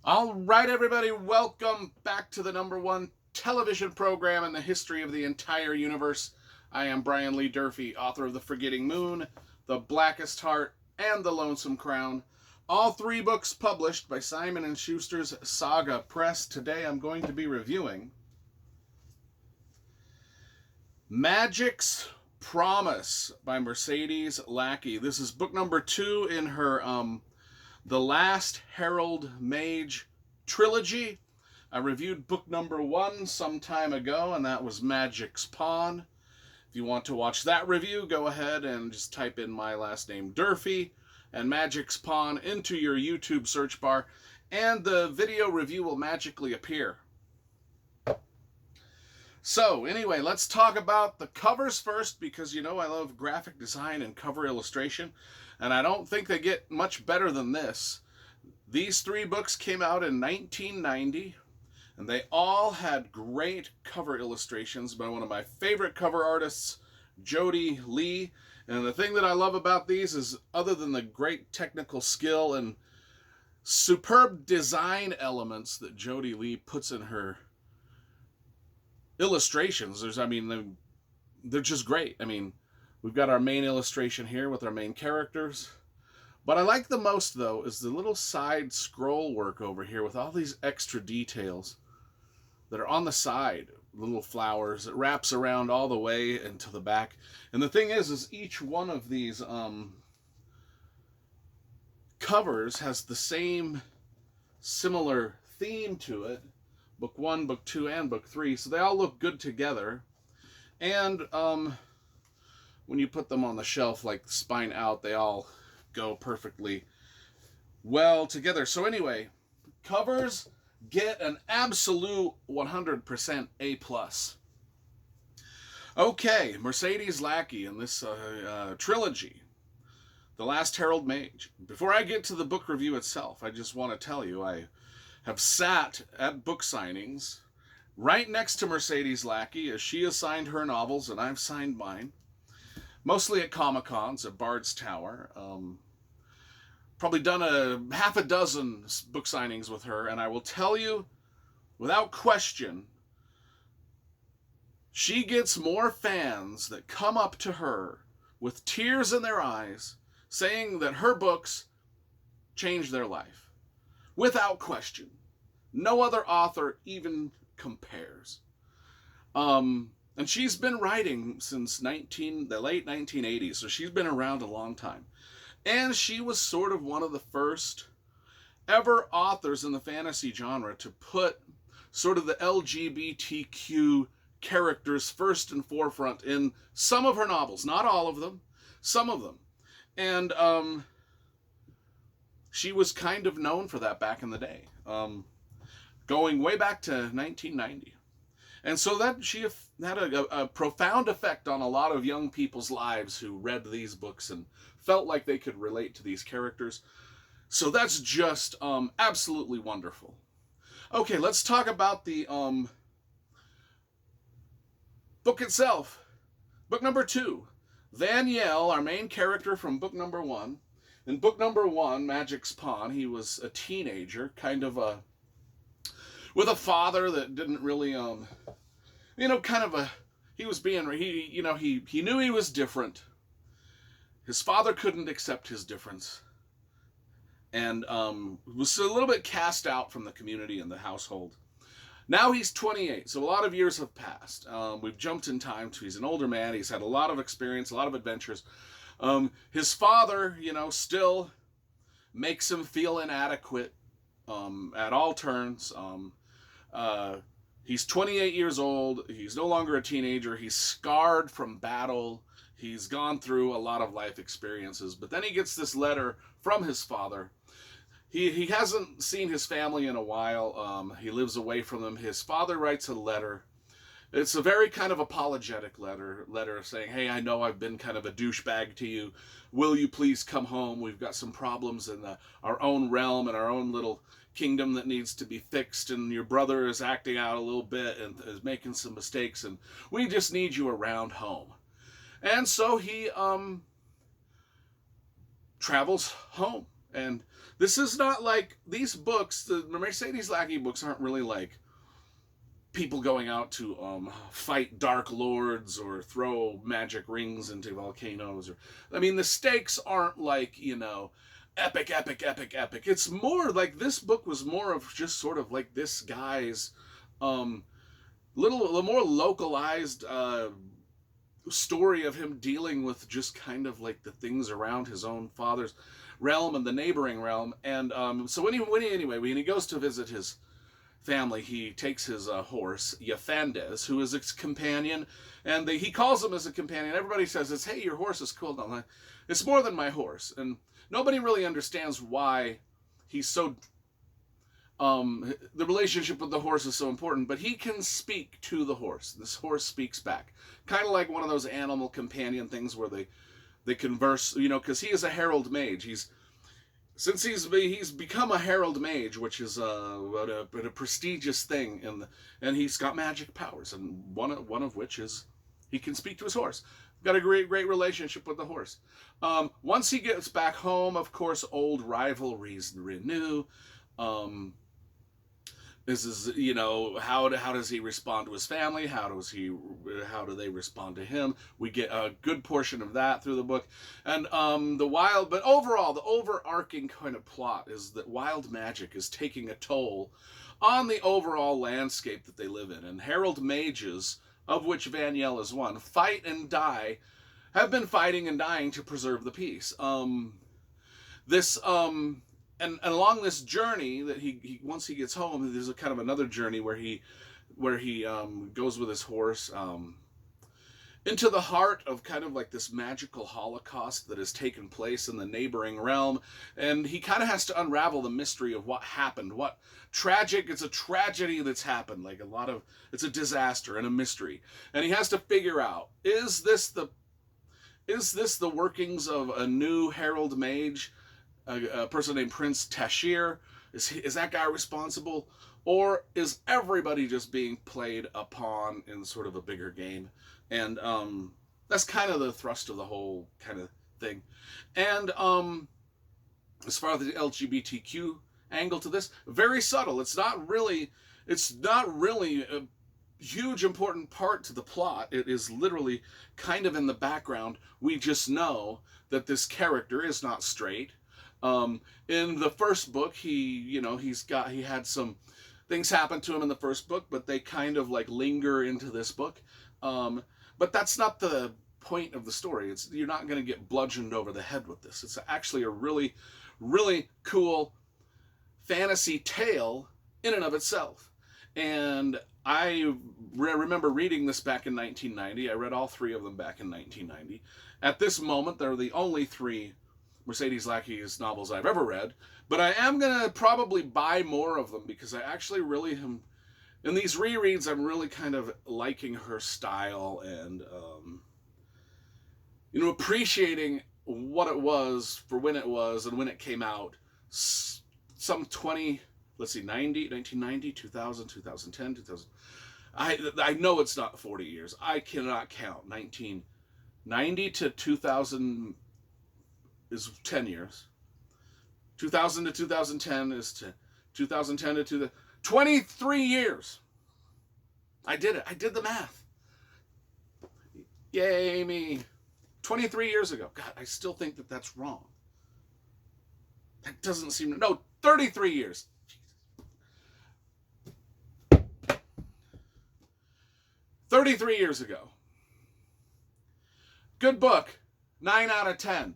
All right, everybody, welcome back to the number one television program in the history of the entire universe. I am Brian Lee Durfee, author of The Forgetting Moon, The Blackest Heart, and The Lonesome Crown. All three books published by Simon & Schuster's Saga Press. Today I'm going to be reviewing Magic's Promise by Mercedes Lackey. This is book number 2 in her The Last Herald Mage trilogy. I reviewed book number 1 some time ago, and that was Magic's Pawn. If you want to watch that review, go ahead and just type in my last name, Durfee, and Magic's Pawn into your YouTube search bar, and the video review will magically appear. So, anyway, let's talk about the covers first, because you know I love graphic design and cover illustration, and I don't think they get much better than this. These three books came out in 1990, and they all had great cover illustrations by one of my favorite cover artists, Jody Lee. And the thing that I love about these is, other than the great technical skill and superb design elements that Jody Lee puts in her illustrations, they're just great. I mean, we've got our main illustration here with our main characters. What I like the most, though, is the little side scroll work over here with all these extra details that are on the side, little flowers. It wraps around all the way into the back. And the thing is each one of these covers has the same similar theme to it. Book 1, Book 2, and Book 3. So they all look good together. And when you put them on the shelf, like spine out, they all go perfectly well together. So anyway, covers get an absolute 100% A+. Okay, Mercedes Lackey in this trilogy, The Last Herald Mage. Before I get to the book review itself, I just want to tell you I have sat at book signings right next to Mercedes Lackey as she has signed her novels and I've signed mine. Mostly at Comic-Cons at Bard's Tower. Probably done a half a dozen book signings with her, and I will tell you, without question, she gets more fans that come up to her with tears in their eyes saying that her books changed their life. Without question. No other author even compares. And she's been writing since the late 1980s, so she's been around a long time. And she was sort of one of the first ever authors in the fantasy genre to put sort of the LGBTQ characters first and forefront in some of her novels. Not all of them, some of them. And she was kind of known for that back in the day, going way back to 1990. And so that she had a profound effect on a lot of young people's lives who read these books and felt like they could relate to these characters. So that's just absolutely wonderful. Okay, let's talk about the book itself. Book number 2. Vaniel, our main character from book number 1. In book number 1, Magic's Pawn, he was a teenager, kind of with a father that didn't really, he knew he was different. His father couldn't accept his difference. And was a little bit cast out from the community and the household. Now he's 28, so a lot of years have passed. We've jumped in time to he's an older man. He's had a lot of experience, a lot of adventures. His father, still makes him feel inadequate at all turns. He's 28 years old. He's no longer a teenager. He's scarred from battle. He's gone through a lot of life experiences. But then he gets this letter from his father. He hasn't seen his family in a while. He lives away from them. His father writes a letter. It's a very kind of apologetic letter saying, hey, I know I've been kind of a douchebag to you. Will you please come home? We've got some problems in our own realm and our own little kingdom that needs to be fixed, and your brother is acting out a little bit and is making some mistakes, and we just need you around home. And so he travels home And this is not like these books, the Mercedes Lackey books aren't really like people going out to fight dark lords or throw magic rings into volcanoes. Or, I mean, the stakes aren't like, epic, epic, epic, epic. It's more like this book was more of just sort of like this guy's little more localized story of him dealing with just kind of like the things around his own father's realm and the neighboring realm. And so when he goes to visit his family, he takes his horse, Yafandes, who is his companion, and he calls him as a companion. Everybody says, "Hey, your horse is cool." I'm like, it's more than my horse, and nobody really understands why he's so. The relationship with the horse is so important, but he can speak to the horse. This horse speaks back, kind of like one of those animal companion things where they converse, because he is a herald mage. Since he's become a herald mage, which is a prestigious thing, and he's got magic powers, and one of which is he can speak to his horse. Got a great relationship with the horse. Once he gets back home, of course, old rivalries renew. This is, how does he respond to his family? How do they respond to him? We get a good portion of that through the book. And but overall, the overarching kind of plot is that wild magic is taking a toll on the overall landscape that they live in. And herald mages, of which Vaniel is one, have been fighting and dying to preserve the peace. And along this journey that he once he gets home, there's a kind of another journey where he goes with his horse into the heart of kind of like this magical holocaust that has taken place in the neighboring realm, and he kind of has to unravel the mystery of what happened. It's a tragedy that's happened, like it's a disaster and a mystery, and he has to figure out, is this the workings of a new herald mage? A person named Prince Tashir? Is that guy responsible? Or is everybody just being played upon in sort of a bigger game? And that's kind of the thrust of the whole kind of thing. And as far as the LGBTQ angle to this, very subtle. It's not really a huge important part to the plot. It is literally kind of in the background. We just know that this character is not straight. In the first book, he had some things happen to him in the first book, but they kind of like linger into this book. But that's not the point of the story. You're not going to get bludgeoned over the head with this. It's actually a really, really cool fantasy tale in and of itself. And I remember reading this back in 1990. I read all three of them back in 1990. At this moment, they're the only three Mercedes Lackey's novels I've ever read, but I am going to probably buy more of them because I actually really am, in these rereads, I'm really kind of liking her style and, appreciating what it was for when it was and when it came out. Some 1990, 2000, 2010, 2000. I know it's not 40 years. I cannot count. 1990 to 2000 is 10 years. 2000 to 2010 is 2010 to 23 years. I did it. I did the math. Yay me. 23 years ago. God, I still think that that's wrong. That doesn't seem to... No, 33 years. Jesus. 33 years ago. Good book. 9 out of 10.